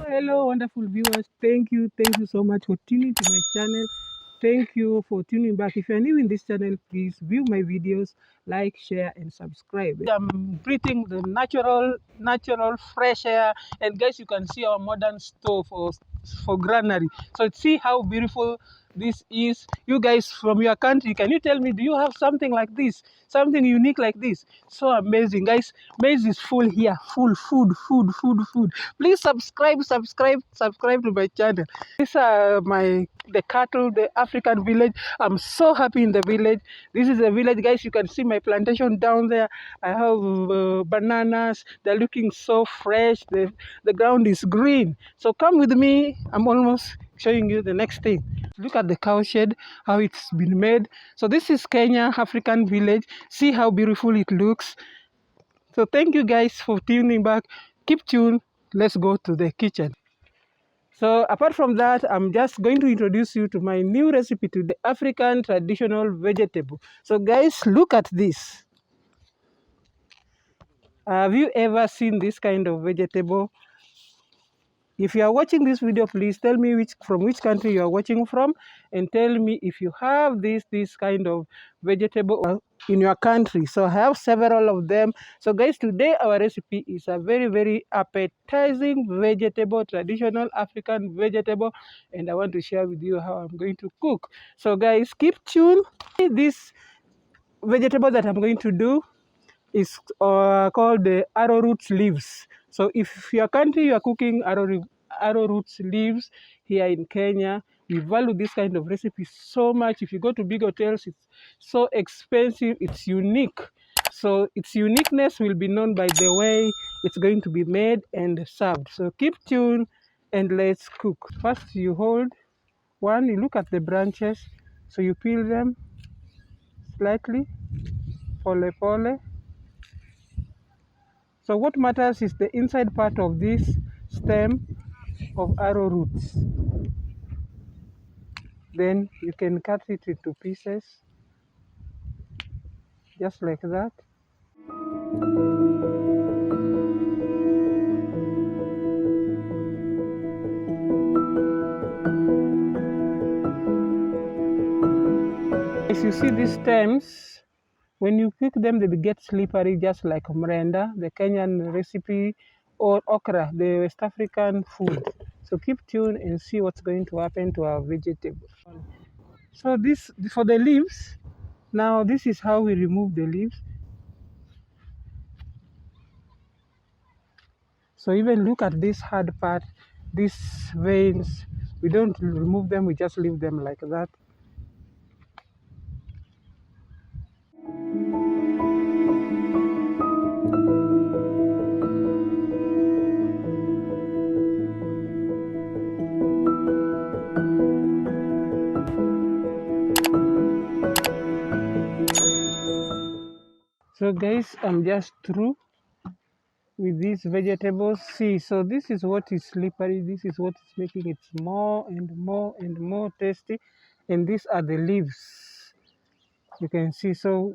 Hello, wonderful viewers. Thank you so much for tuning to my channel. Thank you for tuning back. If you're new in this channel, please view my videos, like, share, and subscribe. I'm breathing the natural fresh air, and guys, you can see our modern stove for granary. So see how beautiful this is. You guys from your country, can you tell me, do you have something like this, something unique like this? So amazing, guys. Maize is full here, full food. Please subscribe to my channel. These are the cattle, the African village. I'm so happy in the village. This is the village, guys. You can see my plantation down there. I have bananas. They're looking so fresh. The ground is green. So come with me. I'm almost showing you the next thing. Look at the cow shed, how it's been made. So this is Kenya African village. See how beautiful it looks. So thank you guys for tuning back. Keep tuned. Let's go to the kitchen. So apart from that, I'm just going to introduce you to my new recipe, to the African traditional vegetable. So guys, look at this. Have you ever seen this kind of vegetable? If you are watching this video, please tell me from which country you are watching from, and tell me if you have this kind of vegetable in your country. So I have several of them. So guys, today our recipe is a very appetizing vegetable, traditional African vegetable, and I want to share with you how I'm going to cook. So guys, keep tuned. This vegetable that I'm going to do is called the arrowroot leaves. So if your country you are cooking arrowroot leaves, here in Kenya, we value this kind of recipe so much. If you go to big hotels, it's so expensive, it's unique. So its uniqueness will be known by the way it's going to be made and served. So keep tuned and let's cook. First you hold one, you look at the branches, so you peel them slightly, pole. So what matters is the inside part of this stem of arrowroots. Then you can cut it into pieces, just like that. As you see these stems, when you pick them, they get slippery, just like mrenda, the Kenyan recipe, or okra, the West African food. So keep tuned and see what's going to happen to our vegetable. So this, for the leaves, now this is how we remove the leaves. So even look at this hard part, these veins, we don't remove them, we just leave them like that. So guys, I'm just through with these vegetables. See, so this is what is slippery, this is what is making it more and more tasty, and these are the leaves, you can see. So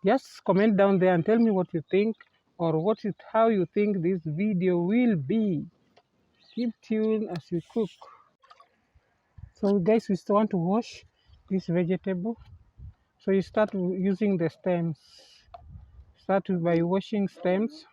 just comment down there and tell me what you think, or how you think this video will be. Keep tuned as we cook. So guys, we still want to wash this vegetable. So you start using the stems. Start by washing stems.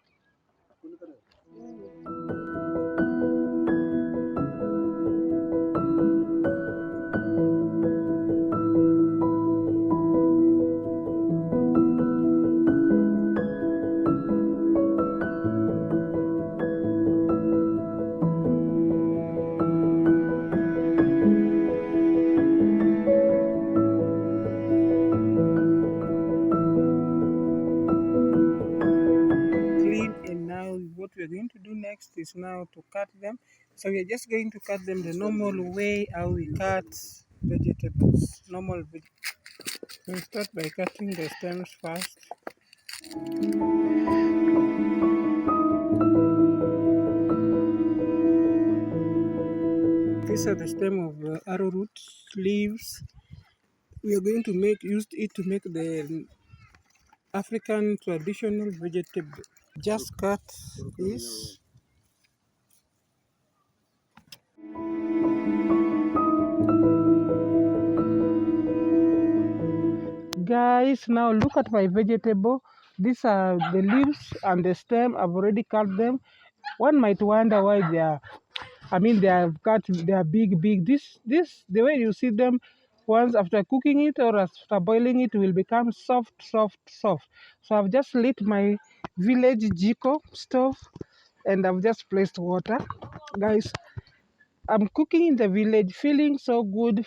What we're going to do next is now to cut them. So we're just going to cut them the normal way how we cut vegetables. We start by cutting the stems first. These are the stem of arrowroot leaves. We are going to use it to make the African traditional vegetable. Just cut this. guys, now look at my vegetable. These are the leaves and the stem. I've already cut them. One might wonder why they are, they are cut, they are big. The way you see them, once after cooking it or after boiling it, will become soft. So I've just lit my village jiko stove and I've just placed water. Guys, I'm cooking in the village, feeling so good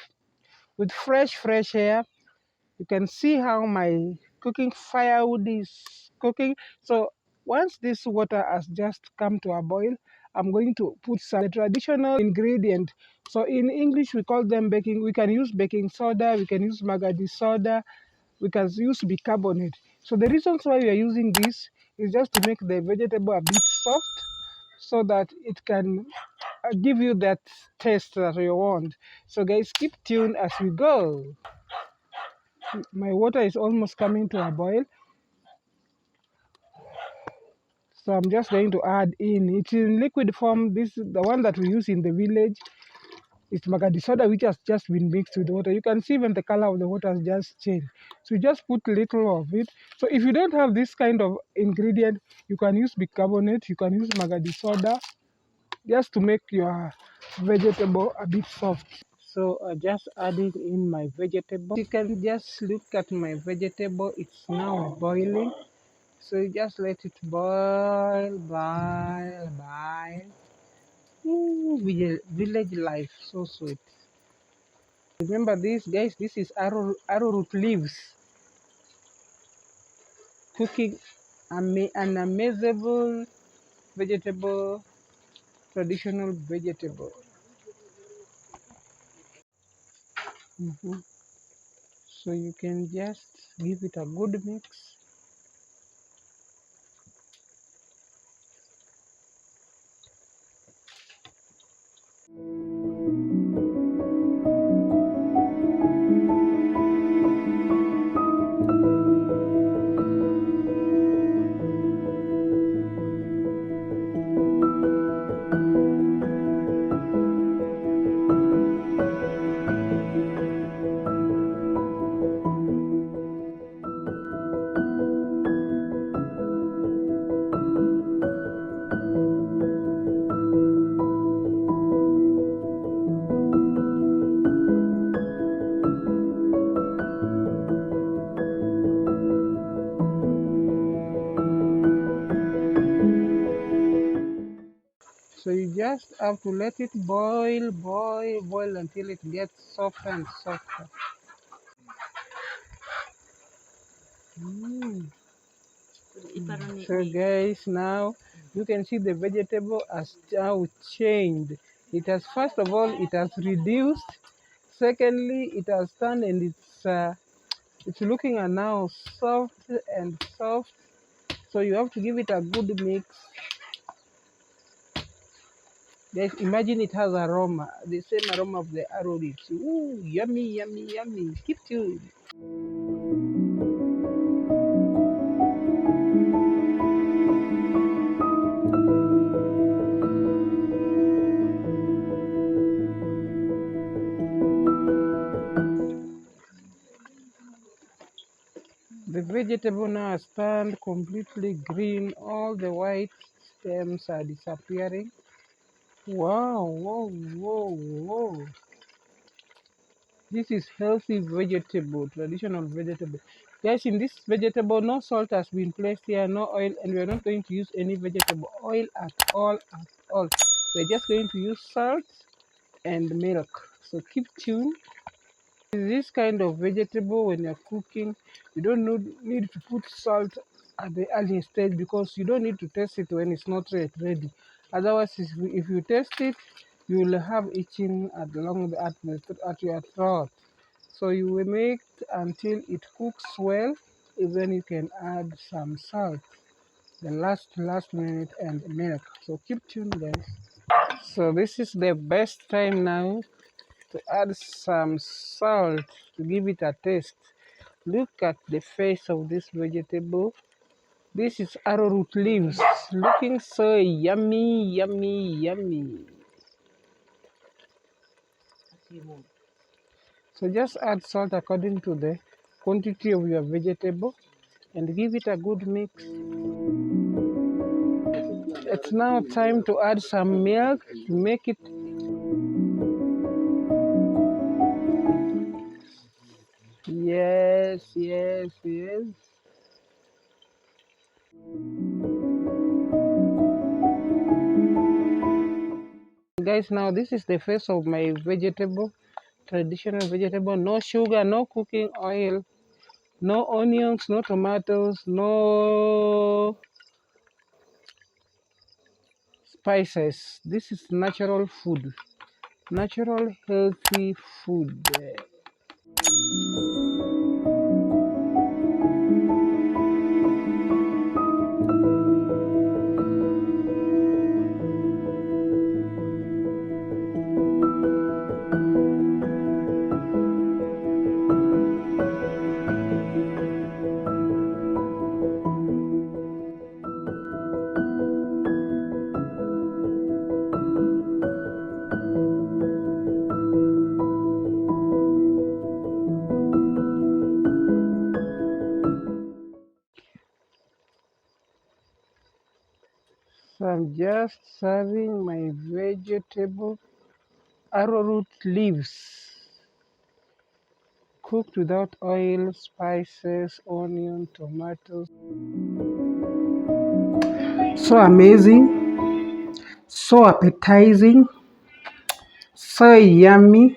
with fresh air. You can see how my cooking firewood is cooking. So once this water has just come to a boil, I'm going to put some traditional ingredient. So in English we call them baking. We can use baking soda, we can use magadi soda, we can use bicarbonate. So the reasons why we are using this is just to make the vegetable a bit soft so that it can give you that taste that you want. So guys, keep tuned as we go. My water is almost coming to a boil, so I'm just going to add in. It's in liquid form. This is the one that we use in the village. It's magadi soda, which has just been mixed with water. You can see when the color of the water has just changed. So you just put little of it. So if you don't have this kind of ingredient, you can use bicarbonate, you can use magadi soda, just to make your vegetable a bit soft. So I just added in my vegetable. You can just look at my vegetable. It's now boiling. So you just let it boil. Ooh, village life, so sweet. Remember this, guys, this is arrowroot leaves. Cooking an amazable vegetable, traditional vegetable. So you can just give it a good mix. So you just have to let it boil until it gets softer and softer. So guys, now you can see the vegetable has now changed. It has, first of all, it has reduced. Secondly, it has turned and it's looking at now soft and soft. So you have to give it a good mix. Guys, imagine it has aroma, the same aroma of the arrowroot. Ooh, yummy. Keep tuned. The vegetable now has turned completely green. All the white stems are disappearing. Wow, whoa. This is healthy vegetable, traditional vegetable. Guys, in this vegetable, no salt has been placed here, no oil, and we're not going to use any vegetable oil at all. We're just going to use salt and milk. So keep tuned. This kind of vegetable, when you're cooking, you don't need to put salt at the early stage because you don't need to taste it when it's not yet ready. Otherwise, if you taste it, you will have itching at your throat. So you will make until it cooks well. Then you can add some salt, the last minute, and milk. So keep tuned, guys. So this is the best time now to add some salt to give it a taste. Look at the face of this vegetable. This is arrowroot leaves, looking so yummy. So just add salt according to the quantity of your vegetable and give it a good mix. It's now time to add some milk to make it. Yes, yes, yes. Guys, now this is the face of my vegetable, traditional vegetable. No sugar, no cooking oil, no onions, no tomatoes, no spices. This is natural food, natural healthy food. So I'm just serving my vegetable arrowroot leaves, cooked without oil, spices, onion, tomatoes. So amazing, so appetizing, so yummy,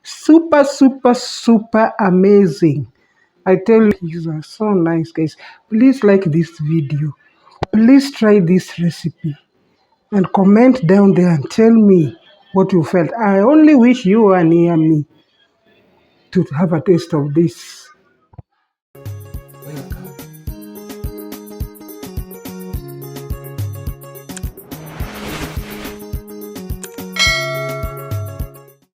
super, super, super amazing. I tell you, these are so nice, guys. Please like this video. Please try this recipe and comment down there and tell me what you felt. I only wish you were near me to have a taste of this.